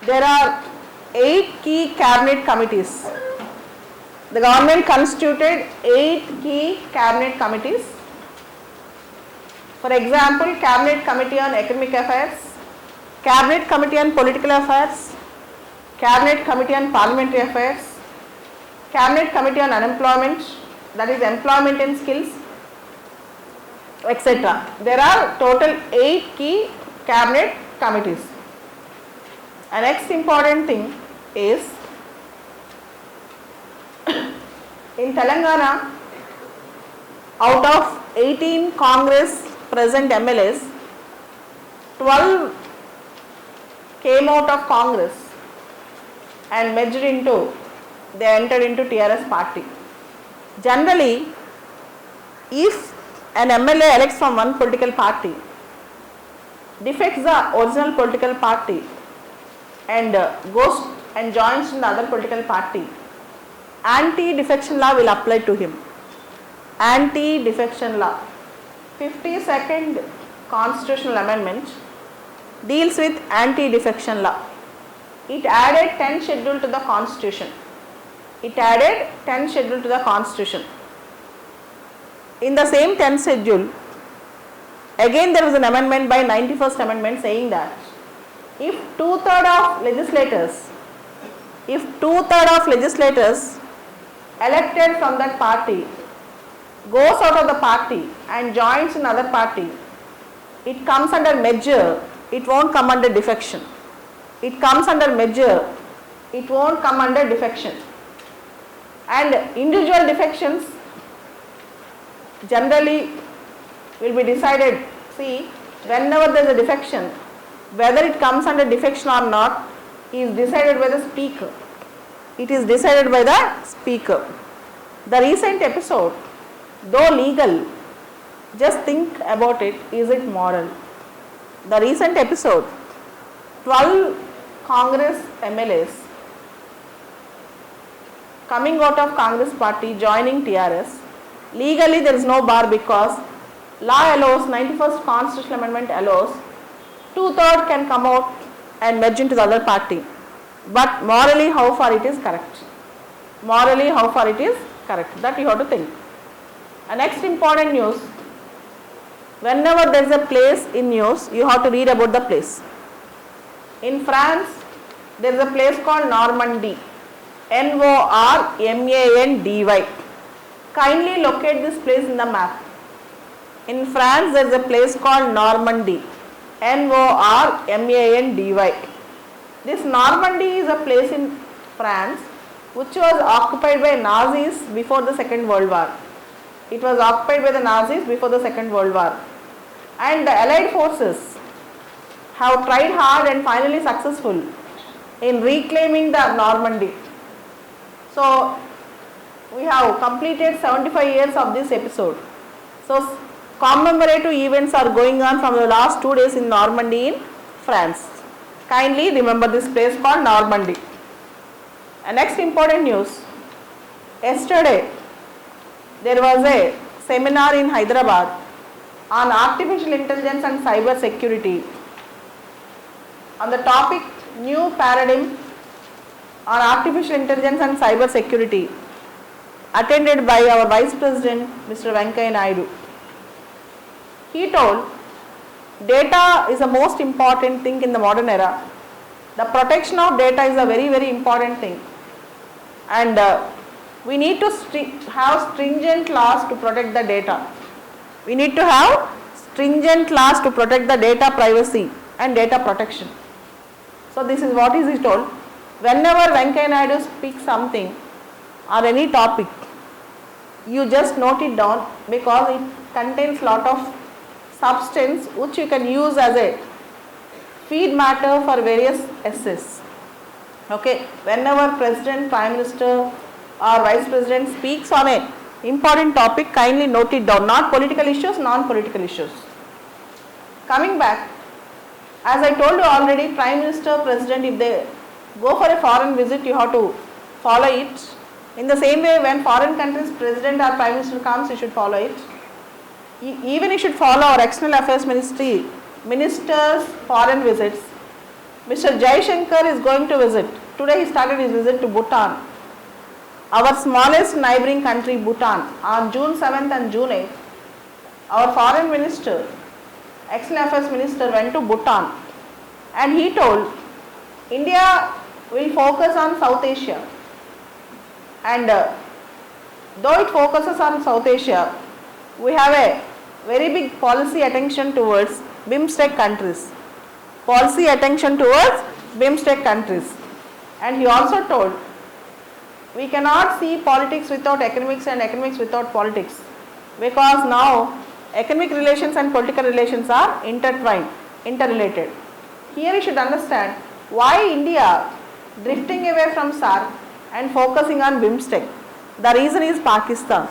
there are 8 key cabinet committees. The government constituted 8 key cabinet committees. For example, Cabinet Committee on Economic Affairs, Cabinet Committee on Political Affairs, Cabinet Committee on Parliamentary Affairs, Cabinet Committee on Unemployment, that is Employment and Skills, etc. There are total 8 key cabinet committees. And next important thing is, in Telangana, out of 18 Congress present MLAs, 12 came out of Congress and they entered into TRS party. Generally, if an MLA elects from one political party, defects the original political party and goes and joins in the other political party, anti-defection law will apply to him. Anti-defection law. 52nd constitutional amendment deals with anti-defection law. It added 10th schedule to the constitution. In the same 10th schedule, again there was an amendment by 91st amendment saying that if two-thirds of legislators elected from that party goes out of the party and joins another party, it comes under merger, it won't come under defection. It comes under merger, it won't come under defection. And individual defections generally will be decided, whenever there is a defection, whether it comes under defection or not is decided by the speaker. It is decided by the speaker. The recent episode, though legal, just think about it, is it moral? The recent episode, 12 Congress MLAs coming out of Congress party joining TRS, legally there is no bar because law allows, 91st constitutional amendment allows, two-thirds can come out and merge into the other party. But morally how far it is correct? That you have to think. And next important news, whenever there is a place in news, you have to read about the place. In France, there is a place called Normandy, Normandy. Kindly locate this place in the map. In France, there is a place called Normandy, Normandy. This Normandy is a place in France which was occupied by Nazis before the Second World War. It was occupied by the Nazis before the Second World War. And the Allied forces have tried hard and finally successful in reclaiming the Normandy. So, we have completed 75 years of this episode. So, commemorative events are going on from the last 2 days in Normandy in France. Kindly remember this place called Normandy. And next important news, yesterday there was a seminar in Hyderabad on artificial intelligence and cyber security on the topic new paradigm on artificial intelligence and cyber security, attended by our Vice President Mr. Venkaiah Naidu. He told data is the most important thing in the modern era. The protection of data is a very, very important thing. And we need to have stringent laws to protect the data. We need to have stringent laws to protect the data privacy and data protection. So this is what is he told. Whenever Venkaiah Naidu speaks something or any topic, you just note it down because it contains lot of substance which you can use as a feed matter for various essays. Okay, whenever President, Prime Minister or Vice President speaks on a important topic, kindly note it down, not political issues, non-political issues. Coming back, as I told you already, Prime Minister, President, if they go for a foreign visit, you have to follow it. In the same way, when foreign countries President or Prime Minister comes, you should follow it. Even you should follow our External Affairs Ministry, Ministers' foreign visits. Mr. Jaishankar is going to visit. Today he started his visit to Bhutan. Our smallest neighboring country, Bhutan. On June 7th and June 8th, our foreign minister, external affairs minister went to Bhutan and he told India will focus on South Asia, and though it focuses on South Asia, we have a very big policy attention towards BIMSTEC countries. Policy attention towards BIMSTEC countries. And he also told we cannot see politics without economics and economics without politics, because now economic relations and political relations are intertwined, interrelated. Here you should understand why India drifting away from SAARC and focusing on BIMSTEC. The reason is Pakistan.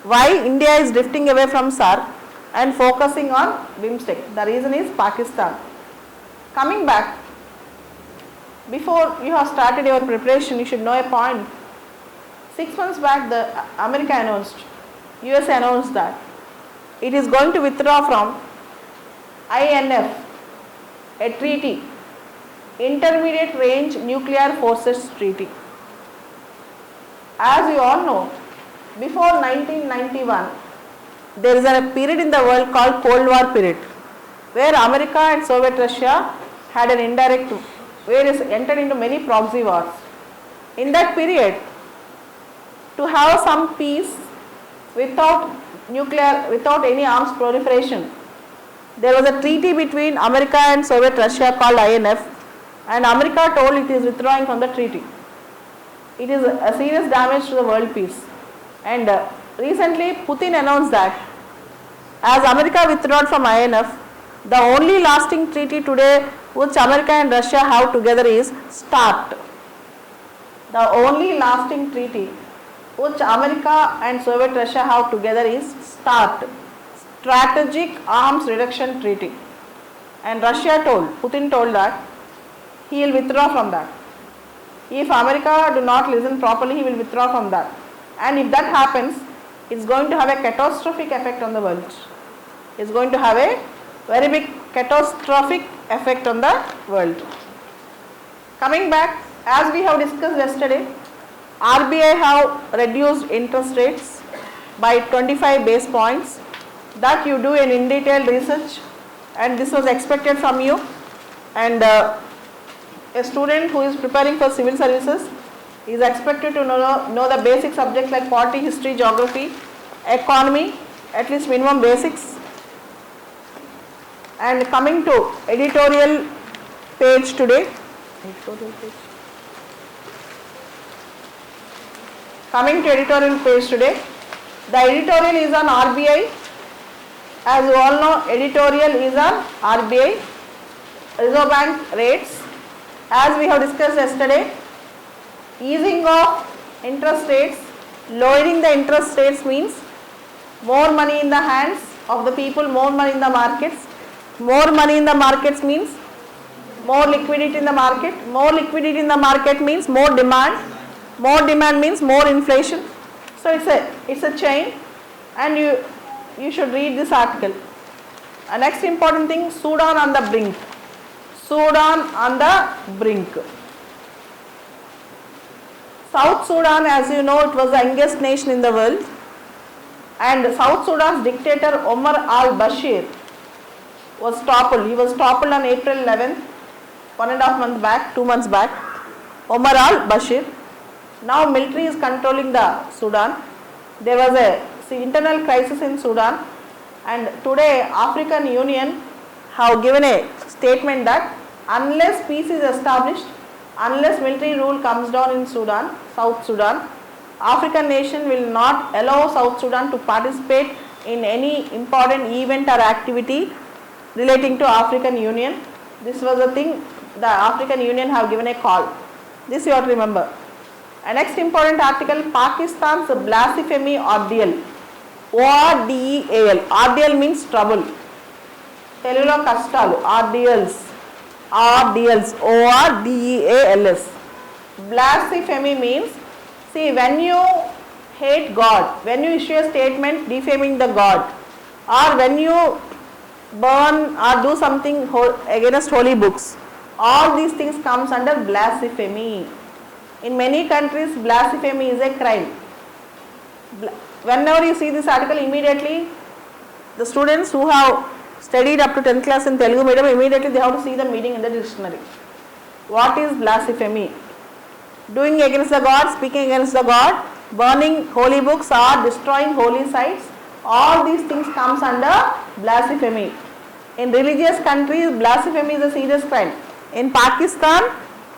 Why India is drifting away from SAARC and focusing on BIMSTEC? The reason is Pakistan. Coming back, before you have started your preparation, you should know a point. 6 months back, America announced, USA announced that it is going to withdraw from INF, a treaty, Intermediate Range Nuclear Forces Treaty. As you all know, before 1991, there is a period in the world called Cold War period, where America and Soviet Russia had an indirect, where it entered into many proxy wars. In that period, to have some peace without nuclear, without any arms proliferation, there was a treaty between America and Soviet Russia called INF, and America told it is withdrawing from the treaty. It is a serious damage to the world peace. And recently Putin announced that as America withdrew from INF, the only lasting treaty today which America and Russia have together is START. The only lasting treaty which America and Soviet Russia have together is START, Strategic Arms Reduction Treaty. And Russia told, Putin told that he will withdraw from that. If America do not listen properly, he will withdraw from that. And if that happens, it is going to have a catastrophic effect on the world. It is going to have a very big catastrophic effect on the world. Coming back, as we have discussed yesterday, RBI have reduced interest rates by 25 base points. That you do an in detailed research, and this was expected from you. And a student who is preparing for civil services is expected to know the basic subjects like polity, history, geography, economy, at least minimum basics. And coming to editorial page today, coming to editorial page today, the editorial is on RBI. As you all know, editorial is on RBI, Reserve Bank rates. As we have discussed yesterday, easing of interest rates, lowering the interest rates means more money in the hands of the people, more money in the markets. More money in the markets means more liquidity in the market. More liquidity in the market means more demand. More demand means more inflation. So it's a chain, and you should read this article. Next important thing, Sudan on the brink. Sudan on the brink. South Sudan, as you know, it was the youngest nation in the world, and South Sudan's dictator Omar al-Bashir was toppled. He was toppled on April 11th, 1.5 months back, 2 months back. Omar al-Bashir. Now military is controlling the Sudan. There was a internal crisis in Sudan, and today African Union have given a statement that unless peace is established, unless military rule comes down in Sudan, South Sudan, African nation will not allow South Sudan to participate in any important event or activity relating to African Union. This was a thing the African Union have given a call. This you have to remember. A next important article, Pakistan's blasphemy ordeal. ORDEAL. Ordeal means trouble. Telugulo kastalu. Ordeals. Ordeals. ORDEALS. Blasphemy means, see, when you hate God, when you issue a statement defaming the God, or when you burn or do something against holy books, All these things comes under blasphemy. In many countries, blasphemy is a crime. Whenever you see this article, immediately the students who have studied up to 10th class in Telugu medium, immediately they have to see the meaning in the dictionary. What is blasphemy? Doing against the God, speaking against the God, burning holy books or destroying holy sites, all these things comes under blasphemy. In religious countries, blasphemy is a serious crime. In Pakistan,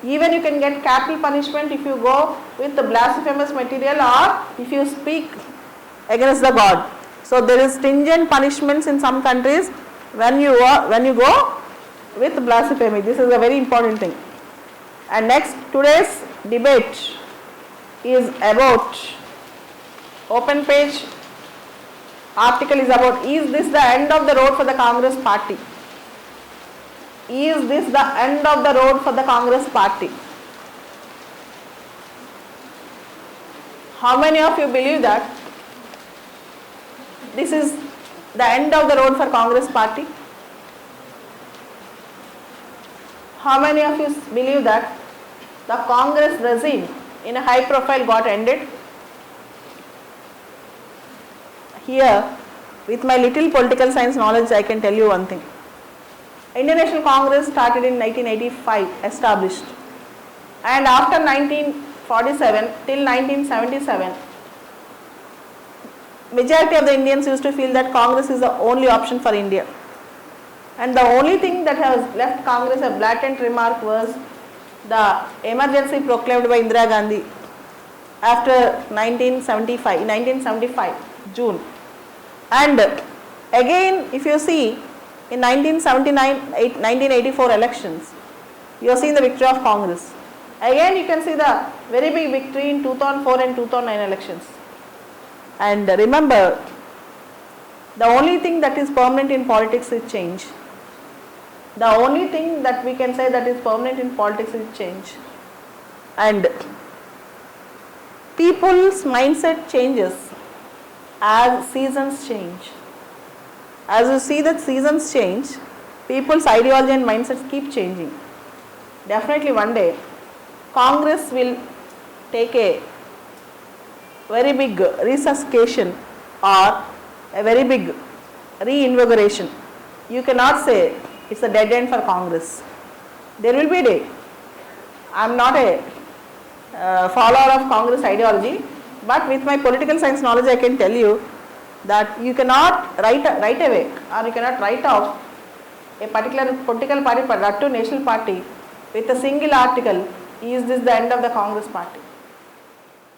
even you can get capital punishment if you go with the blasphemous material or if you speak against the God. So there is stringent punishments in some countries when you go with blasphemy. This is a very important thing. And next, today's debate is about, open page article is about, is this the end of the road for the Congress party? Is this the end of the road for the Congress party? How many of you believe that this is the end of the road for Congress party? How many of you believe that the Congress regime in a high profile got ended? Here, with my little political science knowledge, I can tell you one thing. Indian National Congress started in 1985, established, and after 1947 till 1977, majority of the Indians used to feel that Congress is the only option for India, and the only thing that has left Congress a blatant remark was the emergency proclaimed by Indira Gandhi after 1975 June. And again, if you see, in 1984 elections, you have seen the victory of Congress. Again, you can see the very big victory in 2004 and 2009 elections. And remember, the only thing that is permanent in politics is change. The only thing that we can say that is permanent in politics is change. And people's mindset changes as seasons change. As you see that seasons change, people's ideology and mindsets keep changing. Definitely one day, Congress will take a very big resuscitation or a very big reinvigoration. You cannot say it's a dead end for Congress. There will be a day. I am not a follower of Congress ideology, but with my political science knowledge, I can tell you that you cannot write away or you cannot write off a particular political party, that too national party, with a single article, is this the end of the Congress party?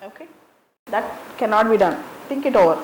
Okay? That cannot be done. Think it over.